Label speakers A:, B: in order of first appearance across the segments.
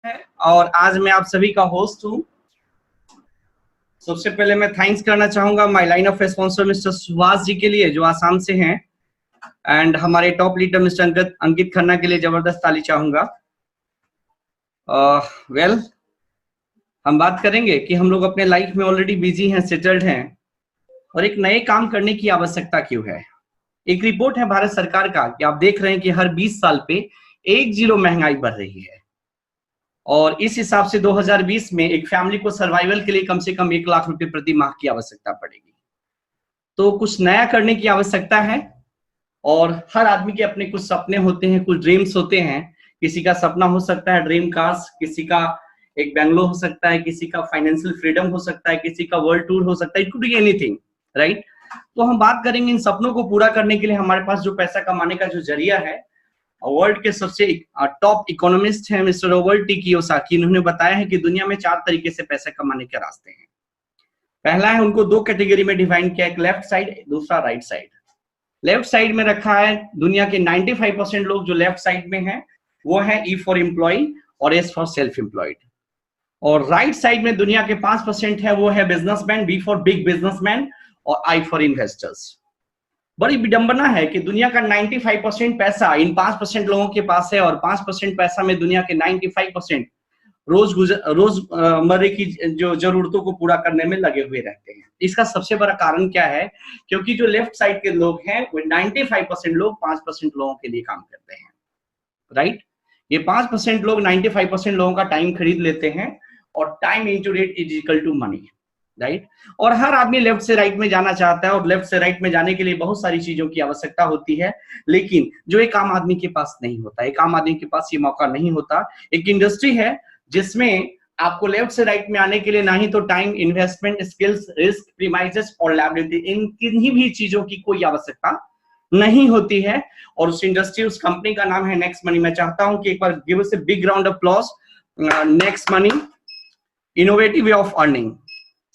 A: है और आज मैं आप सभी का होस्ट हूँ। सबसे पहले मैं थैंक्स करना चाहूंगा my line of sponsor mister Subhash ji के लिए जो आसाम से हैं, एंड हमारे top leader mister Ankit Khanna के लिए जबरदस्त ताली चाहूंगा। वेल हम बात करेंगे कि हम लोग अपने लाइफ में ऑलरेडी बिजी हैं, सेटल्ड हैं, और एक नए काम करने की आवश्यकता क्यों है। एक रिपोर्ट है भारत सरकार का कि आप देख रहे हैं कि हर 20 साल पे 1 जीरो महंगाई बढ़ रही है, और इस हिसाब से 2020 में एक फैमिली को सर्वाइवल के लिए कम से कम 1 लाख रुपए प्रति माह की आवश्यकता पड़ेगी। तो कुछ नया करने की आवश्यकता है, और हर आदमी के अपने कुछ सपने होते हैं, कुछ ड्रीम्स होते हैं। किसी का सपना हो सकता है ड्रीम कार्स, किसी का एक बंगलो हो सकता है, किसी का फाइनेंशियल फ्रीडम हो सकता है, किसी का वर्ल्ड टूर हो सकता है, it could be anything, right. तो हम बात करेंगे इन सपनों को पूरा करने के लिए हमारे पास जो पैसा कमाने का जो जरिया है। वर्ल्ड के सबसे टॉप इकोनॉमिस्ट हैं मिस्टर रॉबर्ट टी कियोसाकी, इन्होंने बताया है कि दुनिया में 4 तरीके से पैसा कमाने के रास्ते हैं। पहला है, उनको 2 कैटेगरी में डिवाइड किया, एक लेफ्ट साइड, दूसरा राइट साइड। लेफ्ट साइड में रखा है दुनिया के 95% लोग जो लेफ्ट साइड में हैं वो है ई फॉर एम्प्लॉय और एस फॉर सेल्फ एम्प्लॉयड। और राइट साइड में दुनिया के 5% है वो है businessman, B for big businessman और आई फॉर इन्वेस्टर्स। बड़ी विडंबना है कि दुनिया का 95% पैसा इन 5% लोगों के पास है, और 5% पैसा में दुनिया के 95% रोजमर्रे की जो जरूरतों को पूरा करने में लगे हुए रहते हैं। इसका सबसे बड़ा कारण क्या है? क्योंकि जो लेफ्ट साइड के लोग हैं वो 95% लोग 5% लोगों के लिए काम करते हैं, राइट। ये 5% लोग 95% लोगों का टाइम खरीद लेते हैं, और time into rate is equal to money, right. और हर आदमी लेफ्ट से राइट में जाना चाहता है, और लेफ्ट से राइट में जाने के लिए बहुत सारी चीजों की आवश्यकता होती है, लेकिन जो एक आम आदमी के पास नहीं होता, एक आम आदमी के पास ये मौका नहीं होता। एक इंडस्ट्री है जिसमें आपको लेफ्ट से राइट में आने के लिए ना ही तो time, investment, skills, risk, premises और लायबिलिटी, इन किन्हीं भी चीजों की कोई आवश्यकता नहीं होती है। और उस इंडस्ट्री, उस कंपनी का नाम है नेक्स्ट मनी। मैं चाहता हूं कि एक बार give us a big round of applause, next money, innovative way of earning.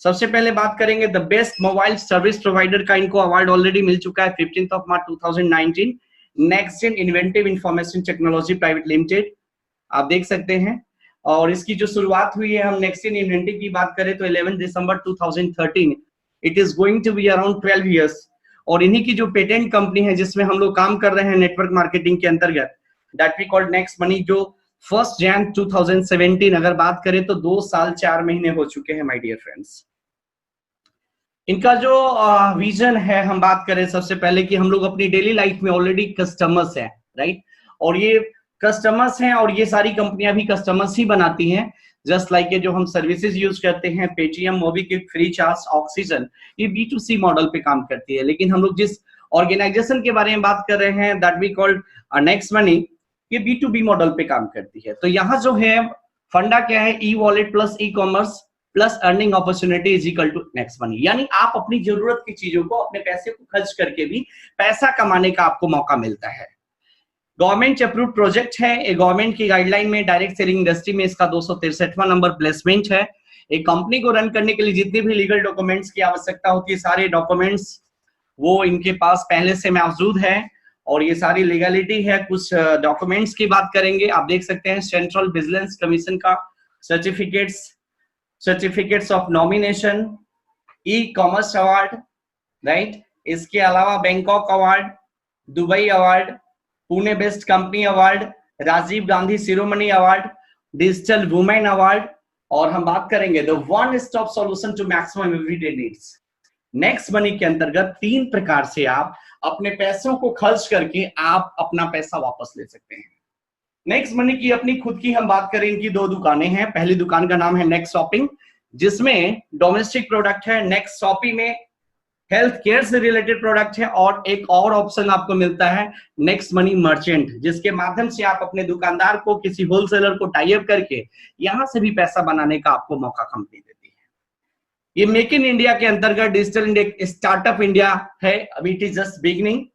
A: सबसे पहले बात करेंगे the best mobile service provider का, इनको अवार्ड ऑलरेडी मिल चुका है 15 March 2019, next gen inventive information technology private limited, आप देख सकते हैं। और इसकी जो शुरुआत हुई है, हम नेक्स्ट जेन इन्वेंटिव की बात करें तो 11 दिसंबर 2013, it is going to be around 12 years. और इन्हीं की जो पेटेंट कंपनी है जिसमें हम लोग काम कर रहे हैं नेटवर्क मार्केटिंग के अंतर्गत, that we called next money, जो 1 जनवरी 2017 अगर बात करें तो 2 साल 4 महीने हो चुके हैं माय डियर फ्रेंड्स। इनका जो विजन है, हम बात करें सबसे पहले कि हम लोग अपनी डेली लाइफ में ऑलरेडी कस्टमर्स हैं, राइट। और ये कस्टमर्स हैं, और ये सारी कंपनियां भी कस्टमर्स ही बनाती हैं। जस्ट लाइक ये जो हम सर्विसेज यूज करते हैं, पेटीएम, मोबीक्विक, फ्रीचार्ज, ऑक्सीजन, ये B2C मॉडल पे काम करती है। लेकिन हम लोग जिस ऑर्गेनाइजेशन के बारे में बात कर रहे हैं, that we called next money, ये B2B मॉडल पे काम करती है। तो यहाँ जो है फंडा क्या है, E wallet plus E commerce plus earning opportunity is equal to next money. यानी आप अपनी जरूरत की चीजों को, अपने पैसे को खर्च करके भी पैसा कमाने का आपको मौका मिलता है। गवर्नमेंट अप्रूव्ड प्रोजेक्ट है, एक गवर्नमेंट की गाइडलाइन में डायरेक्ट सेलिंग इंडस्ट्री में इसका 263वां नंबर प्लेसमेंट है। एक कंपनी को रन करने के लिए जितने भी लीगल डॉक्यूमेंट्स की आवश्यकता होती है, सारे डॉक्यूमेंट्स वो इनके पास पहले से मौजूद है, और ये सारी लीगलिटी है। कुछ डॉक्यूमेंट्स की बात करेंगे, आप देख सकते हैं सेंट्रल विजिलेंस कमीशन का certificates of nomination, e commerce award, right. इसके अलावा Bangkok award, Dubai award, Pune best company award, Rajiv Gandhi Shiromani award, digital women award. और हम बात करेंगे the one stop solution to maximum everyday needs. Next money के अंतर्गत 3 प्रकार से आप अपने पैसों को खर्च करके आप अपना पैसा वापस ले सकते हैं। नेक्स्ट मनी की अपनी खुद की हम बात करें, इनकी 2 दुकानें हैं। पहली दुकान का नाम है नेक्स्ट शॉपिंग, जिसमें डोमेस्टिक प्रोडक्ट है। नेक्स्ट शॉपिंग में हेल्थ केयर से रिलेटेड प्रोडक्ट है, और एक और ऑप्शन आपको मिलता है नेक्स्ट मनी मर्चेंट, जिसके माध्यम से आप अपने दुकानदार को, किसी होलसेलर को टाई अप करके यहां से भी पैसा बनाने का आपको मौका कंपनी देती है। ये मेक इन इंडिया के अंतर्गत डिजिटल इंडिया, स्टार्टअप इंडिया है, अभी इट इज जस्ट बिगिनिंग।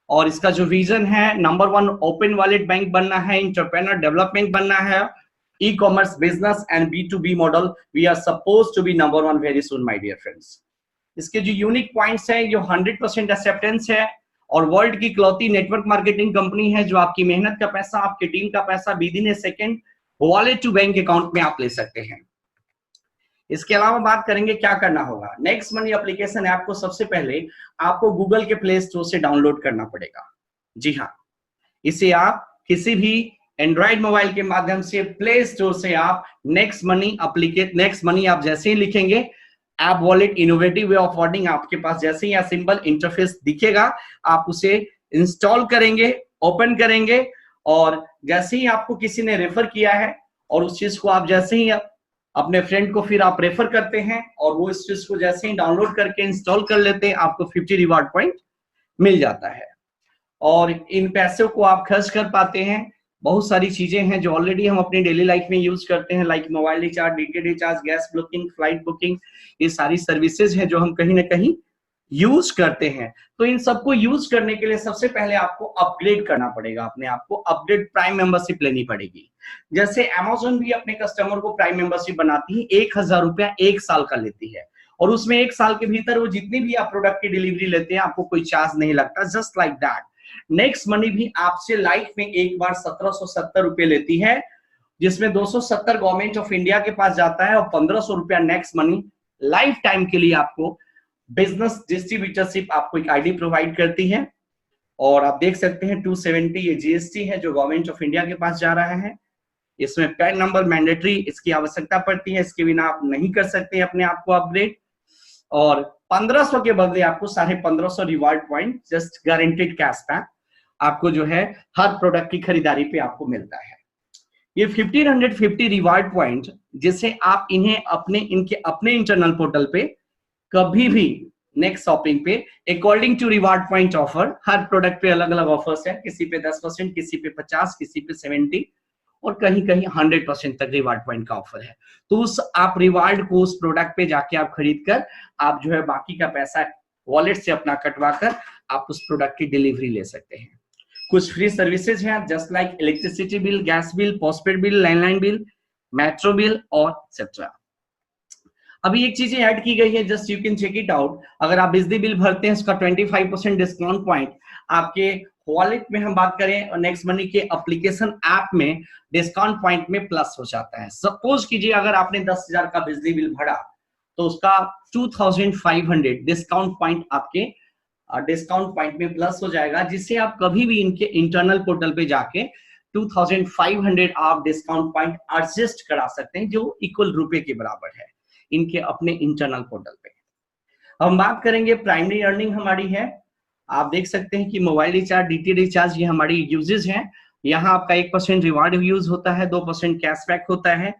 A: और इसका जो विजन है, नंबर 1 ओपन वॉलेट बैंक बनना है, एंटरप्रेन्योर डेवलपमेंट बनना है, E commerce business and B2B model, we are suppose to be number 1 very soon my dear friends. इसके जो यूनिक पॉइंट्स है, जो 100% एक्सेप्टेंस है, और वर्ल्ड की इकलौती नेटवर्क मार्केटिंग कंपनी है जो आपकी मेहनत का पैसा, आपकी टीम का पैसा within a second wallet to bank account में आप ले सकते हैं। इसके अलावा बात करेंगे क्या करना होगा। नेक्स्ट मनी एप्लीकेशन ऐप को सबसे पहले आपको गूगल के प्ले स्टोर से डाउनलोड करना पड़ेगा। जी हाँ, इसे आप किसी भी एंड्रॉइड मोबाइल के माध्यम से प्ले स्टोर से आप नेक्स्ट मनी आप जैसे ही लिखेंगे, app wallet innovative way of earning आपके पास जैसे ही सिंपल इंटरफेस दिखेगा, आप उसे इंस्टॉल करेंगे, ओपन करेंगे, और जैसे ही आपको किसी ने रेफर किया है और उस चीज को आप जैसे ही अपने फ्रेंड को फिर आप रेफर करते हैं और वो इस चीज को जैसे ही डाउनलोड करके इंस्टॉल कर लेते हैं, आपको 50 रिवार्ड पॉइंट मिल जाता है और इन पैसों को आप खर्च कर पाते हैं। बहुत सारी चीजें हैं जो ऑलरेडी हम अपनी डेली लाइफ में यूज करते हैं, like mobile recharge, DTH recharge, gas booking, flight booking, ये सारी सर्विसेज हैं जो हम कहीं ना कहीं यूज करते हैं। तो इन सबको यूज करने के लिए सबसे पहले आपको अपग्रेड करना पड़ेगा, अपने आप को अपग्रेड प्राइम मेंबरशिप लेनी पड़ेगी। जैसे अमेज़न भी अपने कस्टमर को प्राइम मेंबरशिप बनाती है, 1000 रुपया 1 साल का लेती है और उसमें 1 साल के भीतर वो जितनी भी आप प्रोडक्ट की डिलीवरी लेते हैं आपको कोई चार्ज नहीं लगता। Just like that next money भी आपसे लाइफ में एक बार 1770 रुपए लेती है, जिसमें 270 गवर्नमेंट ऑफ इंडिया के पास जाता है और 1500 रुपया नेक्स्ट मनी लाइफ टाइम के लिए आपको बिजनेस डिस्ट्रीब्यूटरशिप आपको एक आईडी प्रोवाइड करती है। और आप देख सकते हैं 270 ये जीएसटी है जो गवर्नमेंट ऑफ इंडिया के पास जा रहा है। इसमें पैन नंबर मैंडेटरी, इसकी आवश्यकता पड़ती है, इसके बिना आप नहीं कर सकते अपने आप को अपग्रेड। और 1500 के बदले आपको 1550 reward point just guaranteed cashback आपको जो है हर प्रोडक्ट की खरीदारी पे आपको मिलता है। ये 1550 रिवार्ड पॉइंट जिसे आप इन्हें इनके अपने इंटरनल पोर्टल पे कभी भी नेक्स्ट शॉपिंग पे according to reward point offer, हर प्रोडक्ट पे अलग अलग ऑफर्स है, किसी पे 10%, किसी पे 50%, किसी पे 70% और कहीं कहीं 100% तक रिवार्ड पॉइंट का ऑफर है। तो उस आप रिवार्ड को उस प्रोडक्ट पे जाके आप खरीद कर आप जो है बाकी का पैसा वॉलेट से अपना कटवा कर आप उस प्रोडक्ट की डिलीवरी ले सकते हैं। कुछ फ्री सर्विसेज हैं just like electricity bill, gas bill, postpaid bill, landline bill, metro bill और एक्सेट्रा। अभी एक चीजें ऐड की गई है, just you can check it out. अगर आप बिजली बिल भरते हैं उसका 25% डिस्काउंट पॉइंट आपके वॉलेट में, हम बात करें नेक्स्ट मनी के एप्लीकेशन ऐप में, डिस्काउंट पॉइंट में प्लस हो जाता है। सपोज कीजिए अगर आपने 10,000 का बिजली बिल भरा तो उसका 2500 डिस्काउंट पॉइंट आपके डिस्काउंट पॉइंट में प्लस हो जाएगा, जिससे आप कभी भी इनके इंटरनल पोर्टल पे जाके 2500 आप डिस्काउंट पॉइंट एडजस्ट करा सकते हैं जो इक्वल रुपए के बराबर है इनके अपने इंटरनल पोर्टल पे। हम बात करेंगे प्राइमरी अर्निंग हमारी है। आप देख सकते हैं कि मोबाइल रिचार्ज, डीटीएच रिचार्ज ये हमारी यूजेज हैं। यहाँ आपका 1% रिवार्ड यूज होता है, 2% कैशबैक होता है,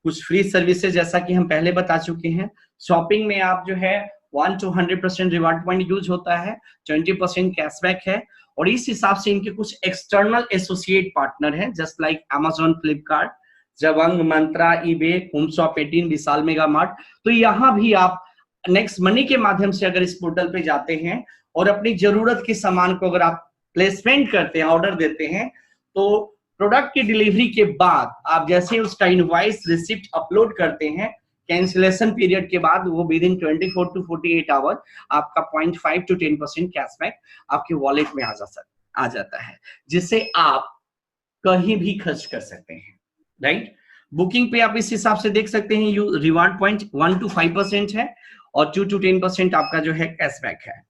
A: कुछ फ्री सर्विसेज जैसा कि हम पहले बता चुके हैं। शॉपिंग में आप जो है 1 to 100% रिवार्ड पॉइंट यूज होता है, 20% कैशबैक है और इस हिसाब से इनके कुछ एक्सटर्नल एसोसिएट पार्टनर है just like Amazon, Flipkart, Jabong, मंत्रा, ईबे, होमशॉप 18, विशाल मेगा मार्ट। तो यहाँ भी आप नेक्स्ट मनी के माध्यम से अगर इस पोर्टल पे जाते हैं और अपनी जरूरत के सामान को अगर आप प्लेसमेंट करते हैं, ऑर्डर देते हैं, तो प्रोडक्ट की डिलीवरी के बाद आप जैसे ही उसका इनवॉइस रिसिप्ट अपलोड करते हैं, कैंसिलेशन पीरियड के बाद वो विद इन 24 to 48 आवर आपका 0.5 to 10% कैशबैक आपके वॉलेट में आ जाता है, जिससे आप कहीं भी खर्च कर सकते हैं। राइट, बुकिंग पे आप इस हिसाब से देख सकते हैं रिवार्ड पॉइंट 1 to 5% है और 2 to 10% आपका जो है कैशबैक है।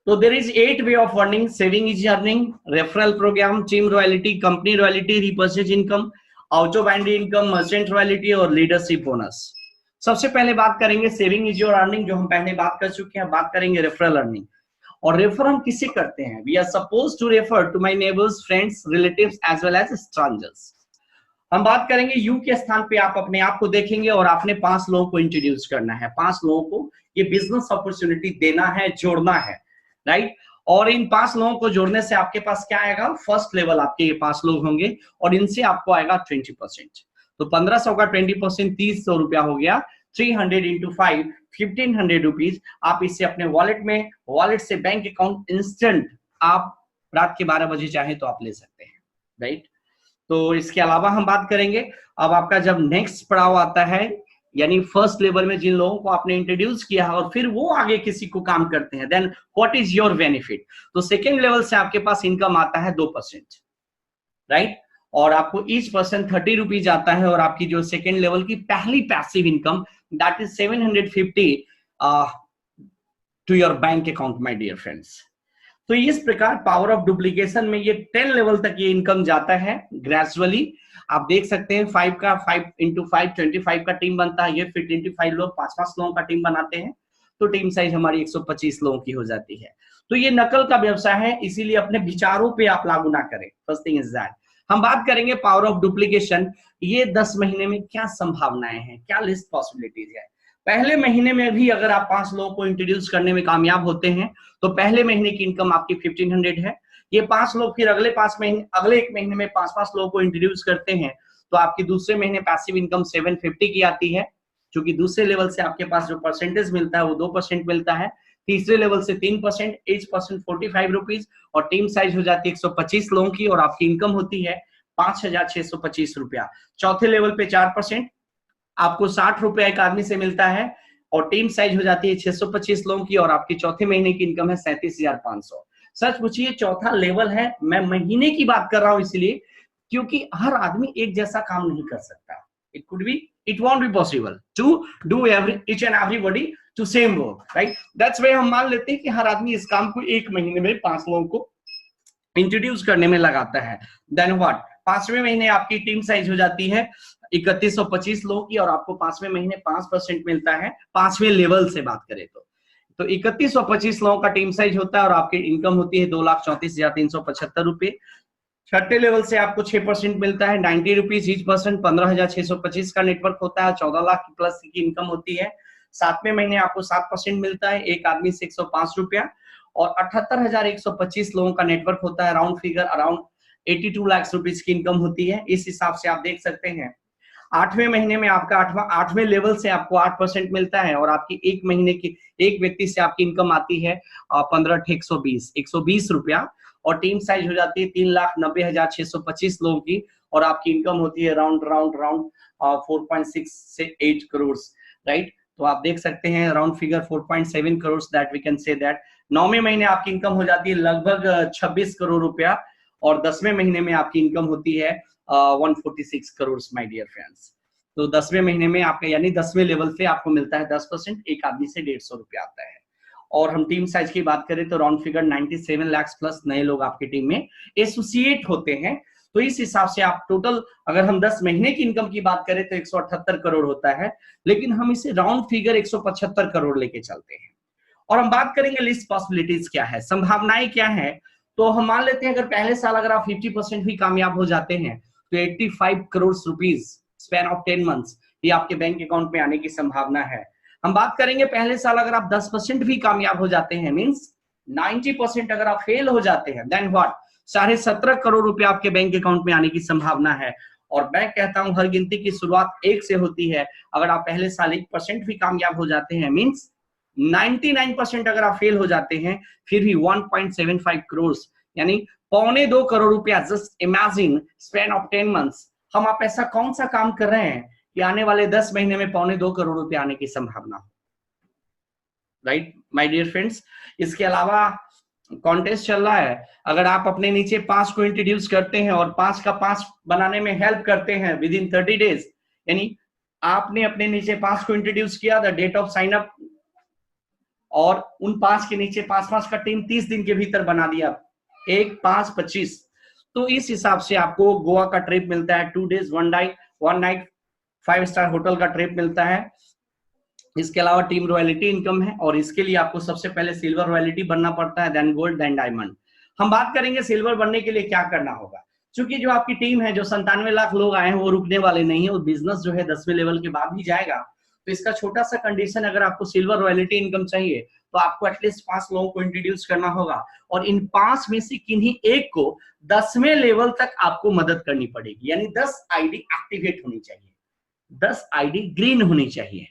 A: तो there is 8 way of earning. Saving is earning, referral program, team royalty, company royalty, repurchase income, auto binary income, merchant royalty और लीडरशिप बोनस। सबसे पहले बात करेंगे सेविंग इज योर अर्निंग, जो हम पहले बात कर चुके हैं। बात करेंगे रेफरल अर्निंग। और रेफर हम किसे करते हैं? We are suppose to refer to my neighbours, friends, relatives as well as strangers. हम बात करेंगे यू के स्थान पे आप अपने आप को देखेंगे और आपने 5 लोगों को इंट्रोड्यूस करना है, 5 लोगों को ये बिजनेस अपॉर्चुनिटी देना है, जोड़ना है। राइट, और इन 5 लोगों को जोड़ने से आपके पास क्या आएगा? फर्स्ट लेवल आपके ये 5 लोग होंगे और इनसे आपको आएगा 20%। तो 1500 का 20% 300 रुपया हो गया। 300 into 5 1500 रुपीज। आप इसे अपने वॉलेट में, वॉलेट से बैंक अकाउंट इंस्टेंट आप रात के 12 बजे चाहे तो आप ले सकते हैं। राइट, तो इसके अलावा हम बात करेंगे अब आपका जब नेक्स्ट पड़ाव आता है, यानी फर्स्ट लेवल में जिन लोगों को आपने इंट्रोड्यूस किया है और फिर वो आगे किसी को काम करते हैं, then what is your benefit? तो सेकेंड लेवल से आपके पास इनकम आता है 2%। राइट, और आपको ईच पर्सन 30 रुपीज आता है, और आपकी जो सेकेंड लेवल की पहली passive income that is 750 to your bank account my dear friends. तो इस प्रकार पावर ऑफ डुप्लीकेशन में ये 10 लेवल तक ये इनकम जाता है ग्रेजुअली। आप देख सकते हैं 5 का 5 इंटू 5 25 का टीम बनता है, ये फिर 25 लोग 5-5 लोगों का टीम बनाते हैं, तो टीम साइज हमारी 125 लोगों की हो जाती है। तो ये नकल का व्यवसाय है, इसीलिए अपने विचारों पे आप लागू ना करें। First thing is that. हम बात करेंगे पावर ऑफ डुप्लीकेशन, ये 10 महीने में क्या संभावनाएं हैं, क्या लिस्ट पॉसिबिलिटीज है। पहले महीने में भी अगर आप 5 लोगों को इंट्रोड्यूस करने में कामयाब होते हैं तो पहले महीने की इनकम आपकी 1500 है। ये 5 लोग फिर अगले 5 महीने, अगले एक महीने में 5-5 लोगों को इंट्रोड्यूस करते हैं तो आपकी दूसरे महीने पैसिव इनकम 750 की आती है, क्योंकि दूसरे लेवल से आपके पास जो परसेंटेज मिलता है वो 2% मिलता है। तीसरे लेवल से 3%, एच पर्सन 45 रुपीज, और टीम साइज हो जाती है 125 लोगों की, और आपकी इनकम होती है 5,625 रुपया। चौथे लेवल पे 4%, आपको 60 रुपया एक आदमी से मिलता है, और टीम साइज हो जाती है 625 लोगों की, और आपकी चौथे महीने की इनकम है 37,500। सच पूछिए चौथा लेवल है, मैं महीने की बात कर रहा हूं इसलिए क्योंकि हर आदमी एक जैसा काम नहीं कर सकता। It could be, it won't be possible to do each and everybody to same work, right. That's why हम मान लेते हैं कि हर आदमी इस काम को एक महीने में 5 लोगों को इंट्रोड्यूस करने में लगाता है। देन व्हाट, 5वें महीने आपकी टीम साइज हो जाती है 3125 लोगों की, और आपको 5वें महीने 5% मिलता है, 5वें लेवल से बात करें तो 3125 लोगों का टीम साइज होता है, और आपकी इनकम होती है 2,34,375 रुपए। छठे लेवल से आपको 6% मिलता है 90 रुपीज ईच पर्सन, 15,625 का नेटवर्क होता है, 14 लाख प्लस की इनकम होती है। 7वें महीने आपको 7% मिलता है, एक आदमी से 105 रुपया, और 78,125 लोगों का नेटवर्क होता है, round figure around 82 lakh rupees की इनकम होती है। इस हिसाब से आप देख सकते हैं 8वें महीने में आपका 8वें लेवल से आपको 8% मिलता है, और आपकी एक महीने की एक व्यक्ति से आपकी इनकम आती है 15,120 रुपया, और टीम साइज हो जाती है 3,90,625 लोगों की, और आपकी इनकम होती है राउंड 4.6 से 8 करोड़, राइट। तो आप देख सकते हैं round figure 4.7 crore, that we can say that. 9वें महीने आपकी इनकम हो जाती है लगभग 26 करोड़ रुपया, और 10वें महीने में आपकी इनकम होती है 146 करोड़ माय डियर फ्रेंड्स। तो 10वें महीने में आपका यानी 10वें लेवल से आपको मिलता है 10%, एक आदमी से 150 रुपया आता है। और हम टीम साइज की बात करें तो राउंड फिगर 97 लाख प्लस नए लोग आपकी टीम में एसोसिएट होते हैं। तो इस हिसाब से आप टोटल अगर हम 10 महीने की इनकम की बात करें तो 178 करोड़ होता है, लेकिन हम इसे राउंड फिगर 175 करोड़ लेके चलते हैं। और हम बात करेंगे लिस्ट पॉसिबिलिटीज क्या है, संभावनाएं क्या है। तो हम मान लेते हैं अगर पहले साल अगर आप 50% भी कामयाब हो जाते हैं तो 85 crore rupees span of 10 months ये आपके बैंक अकाउंट में आने की संभावना है। हम बात करेंगे पहले साल अगर आप 10% भी कामयाब हो जाते हैं, मींस 90% अगर आप फेल हो जाते हैं, देन व्हाट, 17.5 करोड़ रुपए आपके बैंक अकाउंट में आने की संभावना है। और मैं कहता हूं हर गिनती की शुरुआत 1 से होती है। अगर आप पहले साल 1% भी कामयाब हो जाते हैं, मींस 99% अगर आप फेल हो जाते हैं, फिर भी 1.75 करोड़ यानी 1.25 करोड़ रुपया। Just imagine span of 10 months, हम आप ऐसा कौन सा काम कर रहे हैं कि आने वाले 10 महीने में 1.25 करोड़ रुपए आने की संभावना हो, राइट माय डियर फ्रेंड्स। इसके अलावा कॉन्टेस्ट चल रहा है, अगर आप अपने नीचे 5 को इंट्रोड्यूस करते हैं और 5 का 5 बनाने में हेल्प करते हैं विद इन 30 डेज, यानी आपने अपने नीचे 5 को इंट्रोड्यूस किया, the date of sign up, और उन 5 के नीचे 5-5 का टीम 30 दिन के भीतर बना दिया, 1 5 25, तो इस हिसाब से आपको गोवा का ट्रिप मिलता है, 2 डेज 1 नाइट 5 स्टार होटल का ट्रिप मिलता है। इसके अलावा टीम रॉयल्टी इनकम है, और इसके लिए आपको सबसे पहले सिल्वर रॉयल्टी बनना पड़ता है, देन गोल्ड, देन डायमंड। हम बात करेंगे सिल्वर बनने के लिए क्या करना होगा। क्योंकि जो आपकी टीम है, जो 97 लाख लोग आए हैं, वो रुकने वाले नहीं है, वो बिजनेस जो है 10वें लेवल के बाद ही जाएगा। तो इसका छोटा सा कंडीशन, अगर आपको सिल्वर रॉयल्टी इनकम चाहिए तो आपको एटलीस्ट 5 लोगों को इंट्रोड्यूस करना होगा, और इन 5 में से किन्हीं एक को 10वें लेवल तक आपको मदद करनी पड़ेगी। यानी 10 आईडी एक्टिवेट होनी चाहिए, 10 आईडी ग्रीन होनी चाहिए,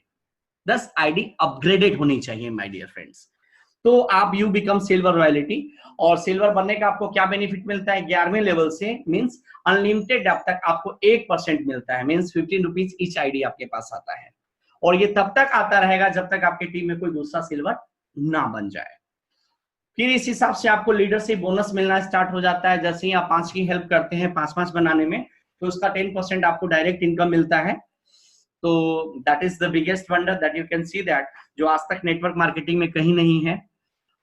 A: 10 आईडी अपग्रेडेड होनी चाहिए माय डियर फ्रेंड्स। तो आप यू बिकम सिल्वर रॉयल्टी। और सिल्वर बनने का आपको क्या बेनिफिट मिलता है, 11वें लेवल से मींस अनलिमिटेड अब तक आपको 1% मिलता है, मींस 15 रुपीज ईच आईडी आपके पास आता है, और ये तब तक आता रहेगा जब तक आपकी टीम में कोई दूसरा सिल्वर ना बन जाए। फिर इस हिसाब से आपको लीडरशिप बोनस मिलना स्टार्ट हो जाता है। जैसे ही आप 5 की हेल्प करते हैं 5-5 बनाने में, तो उसका 10% आपको डायरेक्ट इनकम मिलता है। तो that is the biggest wonder that you can see that, जो आज तक नेटवर्क मार्केटिंग में कहीं नहीं है।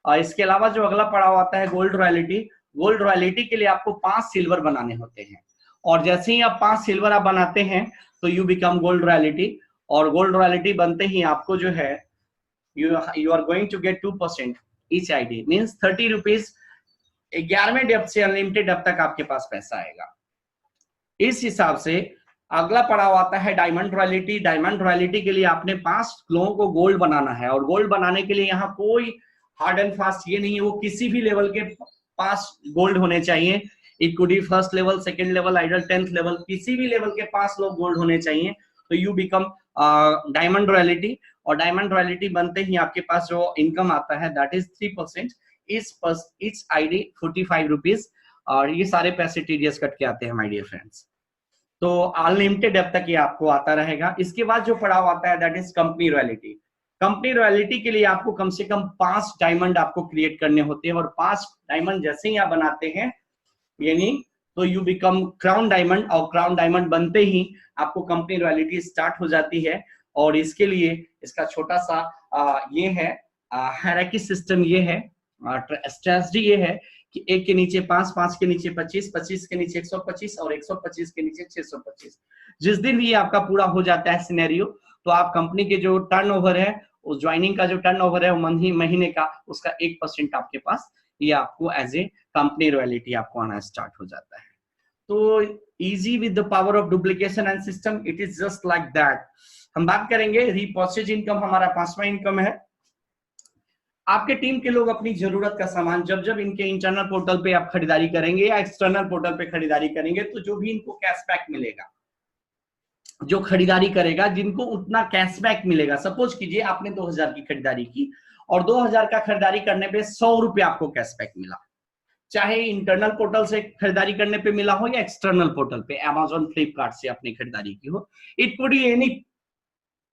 A: और इसके अलावा जो अगला पड़ाव आता है गोल्ड रॉयल्टी। गोल्ड रॉयल्टी के लिए आपको 5 सिल्वर बनाने होते हैं, और जैसे ही आप 5 सिल्वर आप बनाते हैं तो यू बिकम गोल्ड रॉयल्टी। और गोल्ड रॉयल्टी बनते ही आपको जो है you are going to get 2% each ID, means 30 rupees 11वें डेप्थ से अनलिमिटेड डेप्थ तक आपके पास पैसा आएगा। इस हिसाब से अगला पड़ाव आता है डायमंड रॉयल्टी। डायमंड रॉयल्टी के लिए आपने 5 लोगों को गोल्ड बनाना है, और गोल्ड बनाने के लिए यहाँ कोई हार्ड एंड फास्ट ये नहीं है, वो किसी भी लेवल के 5 गोल्ड होने चाहिए। It could be first level, second level, idle 10th level, किसी भी लेवल के 5 लोग गोल्ड होने चाहिए, तो यू बिकम डायमंड रॉयल्टी। और डायमंड रॉयल्टी बनते ही आपके पास जो इनकम आता है that is 3%, etch ID 45 rupees, और ये सारे पैसे टीडीएस कट के आते हैं माय डियर फ्रेंड्स। तो अनलिमिटेड डेप्थ तक ये आपको आता रहेगा। इसके बाद जो पड़ाव आता है that is company royalty. Company royalty के लिए आपको कम से कम 5 डायमंड आपको क्रिएट करने होते हैं, और 5 डायमंड जैसे ही आप बनाते हैं यानी तो यू बिकम क्राउन डायमंड, और क्राउन डायमंड बनते ही आपको कंपनी रॉयल्टी स्टार्ट हो जाती है। और इसके लिए इसका छोटा सा ये है हायरार्की सिस्टम, ये है स्ट्रेटजी, ये है कि 1 के नीचे 5, 5 के नीचे 25, 25 के नीचे 125 और 125 के नीचे 625। जिस दिन भी आपका पूरा हो जाता है सिनेरियो, तो आप कंपनी के जो टर्नओवर है, उस ज्वाइनिंग का जो टर्नओवर है वो महीने का, उसका 1% आपके पास ये आपको एज ए कंपनी रॉयल्टी आपको आना स्टार्ट हो जाता है। तो easy with the power of duplication and system, it is just like that. हम बात करेंगे रीपर्चेज इनकम, हमारा 5वां इनकम है। आपके टीम के लोग अपनी जरूरत का सामान जब जब इनके इंटरनल पोर्टल पे आप खरीदारी करेंगे या एक्सटर्नल पोर्टल पे खरीदारी करेंगे, तो जो भी इनको कैशबैक मिलेगा, जो खरीदारी करेगा जिनको उतना कैशबैक मिलेगा। सपोज कीजिए आपने 2000 की खरीदारी की और 2000 का खरीदारी करने पे 100 रुपए आपको कैशबैक मिला, चाहे इंटरनल पोर्टल से खरीदारी करने पे मिला हो या एक्सटर्नल पोर्टल पे अमेज़न फ्लिपकार्ट से आपने खरीदारी की हो, it could be any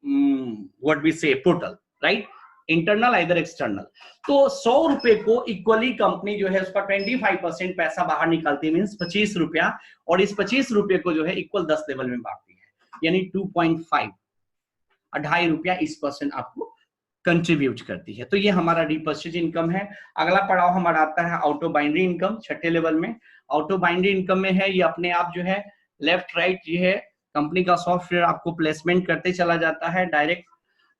A: what we say portal, right, internal either external. तो 100 रुपए को इक्वली कंपनी जो है उसका 25% पैसा बाहर निकालती है, मींस 25 रुपया, और इस 25 रुपए को जो है इक्वल 10 लेवल में बांटती है, यानी 2.5 2.5 रुपया इस पर्सन आपको कंट्रीब्यूट करती है। तो ये हमारा रीपर्चेज इनकम है। अगला पड़ाव हमारा आता है ऑटो बाइनरी इनकम, 6ठे लेवल में। ऑटो बाइनरी इनकम में है ये अपने आप जो है लेफ्ट राइट ये है कंपनी का सॉफ्टवेयर आपको प्लेसमेंट करते चला जाता है, डायरेक्ट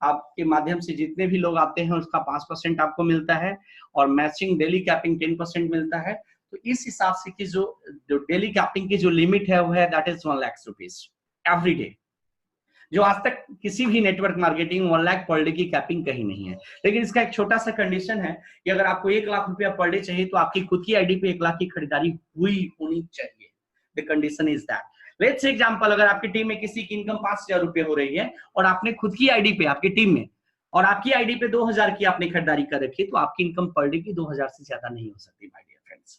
A: आपके माध्यम से जितने भी लोग आते हैं उसका 5% आपको मिलता है, और मैचिंग डेली कैपिंग 10% मिलता है। तो इस हिसाब से कि जो डेली कैपिंग की जो लिमिट है वो है that is 1 lakh rupees every day. जो आज तक किसी भी network marketing 1 lakh per day की कैपिंग कहीं नहीं है। लेकिन इसका एक छोटा सा कंडीशन है कि अगर आपको 1 लाख रुपया पर डे चाहिए तो आपकी खुद की आईडी पे 1 लाख की खरीदारी हुई होनी चाहिए। The condition is that. Let's say example, अगर आपकी टीम में किसी की इनकम 5000 रुपए हो रही है और आपने खुद की आईडी पे आपकी टीम में और आपकी आईडी पे 2000 की आपने खरीदारी कर रखी है, तो आपकी इनकम पर डे की 2000 से ज्यादा नहीं हो सकती माय डियर फ्रेंड्स।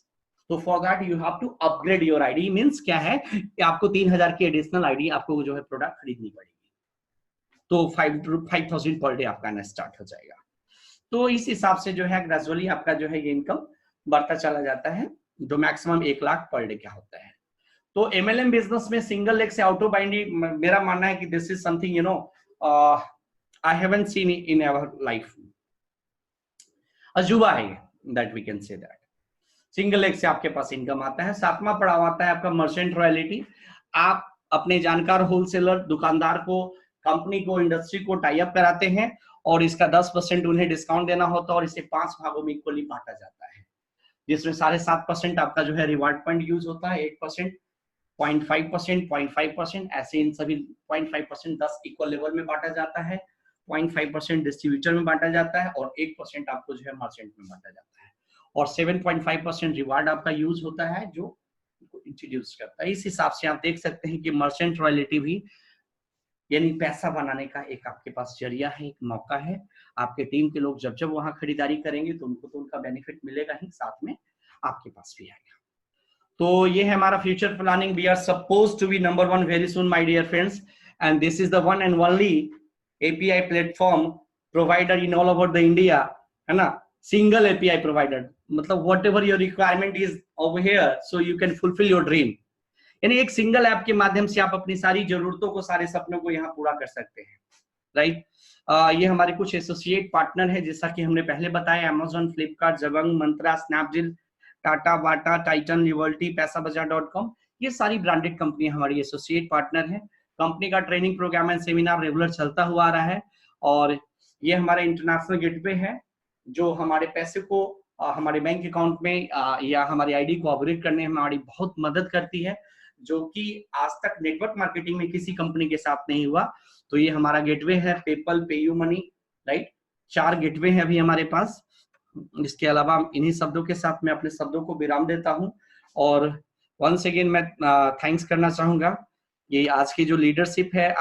A: तो for that you have to upgrade your ID. Means क्या है कि आपको 3000 की एडिशनल आईडी आपको जो है प्रोडक्ट खरीदनी पड़ेगी, तो 5000 पर डे आपका आना स्टार्ट हो जाएगा। तो इस हिसाब से जो है ग्रेजुअली आपका जो है ये इनकम बढ़ता चला जाता है, जो मैक्सिमम 1 लाख पर डे क्या होता है। तो एमएलएम बिजनेस में सिंगल लेग से ऑटो बाइंडरी, मेरा मानना है कि this is something you know I haven't seen in our life, अजूबा है that we can say that. Single leg से आपके पास इनकम आता है। 7वां पड़ाव आता है आपका मर्चेंट रॉयल्टी। आप अपने जानकार होलसेलर दुकानदार को, कंपनी को, इंडस्ट्री को टाई अप कराते हैं और इसका 10% उन्हें डिस्काउंट देना होता है और इसे 5 भागों में इक्वली बांटा जाता है, जिसमें 7.5% आपका जो है रिवार्ड पॉइंट यूज होता है, 8%, 0.5%, 0.5%, ऐसे इन सभी 0.5% 10 इक्वल लेवल में बांटा जाता है, 0.5% डिस्ट्रीब्यूटर में बांटा जाता है और 1% आपको जो है मर्चेंट में बांटा जाता है, और 7.5% रिवार्ड आपका यूज होता है जो इंट्रोड्यूस करता है। इस हिसाब से आप देख सकते हैं कि मर्चेंट रॉयल्टी भी यानी पैसा बनाने का एक आपके पास जरिया है, एक मौका है। आपके टीम के लोग जब जब वहां खरीदारी करेंगे तो उनको तो उनका बेनिफिट मिलेगा ही, साथ में आपके पास भी आएगा। तो ये है हमारा future planning. We are suppose to be number 1 very soon my dear friends, and this is the one and only API platform provider in all over the India, है ना। सिंगल एपीआई प्रोवाइडर, मतलब whatever your requirement is over here so you can fulfil your dream. यानी एक single app के माध्यम से आप अपनी सारी जरूरतों को, सारे सपनों को यहाँ पूरा कर सकते हैं, राइट। ये हमारे कुछ एसोसिएट पार्टनर है, जैसा कि हमने पहले बताया, अमेजॉन, फ्लिपकार्ट, जबंग, मंत्रा, स्नैपडील, टाटा, बाटा, टाइटन, लिबर्टी, पैसाबाजार.com, ये सारी ब्रांडेड कंपनी हमारी एसोसिएट पार्टनर है। कंपनी का training program and seminar regular चलता हुआ आ रहा है, और ये हमारा इंटरनेशनल गेटवे है जो हमारे पैसे को हमारे बैंक अकाउंट में या हमारी आईडी को अपग्रेड करने में हमारी बहुत मदद करती है, जो कि आज तक नेटवर्क मार्केटिंग में किसी कंपनी के साथ नहीं हुआ। तो ये हमारा गेटवे है, PayPal, PayU money, right. 4 gateway हैं अभी हमारे पास। इसके अलावा इन्हीं शब्दों के साथ मैं अपने शब्दों को विराम देता हूं, और वंस अगेन मैं थैंक्स करना चाहूंगा। ये आज की जो लीडरशिप है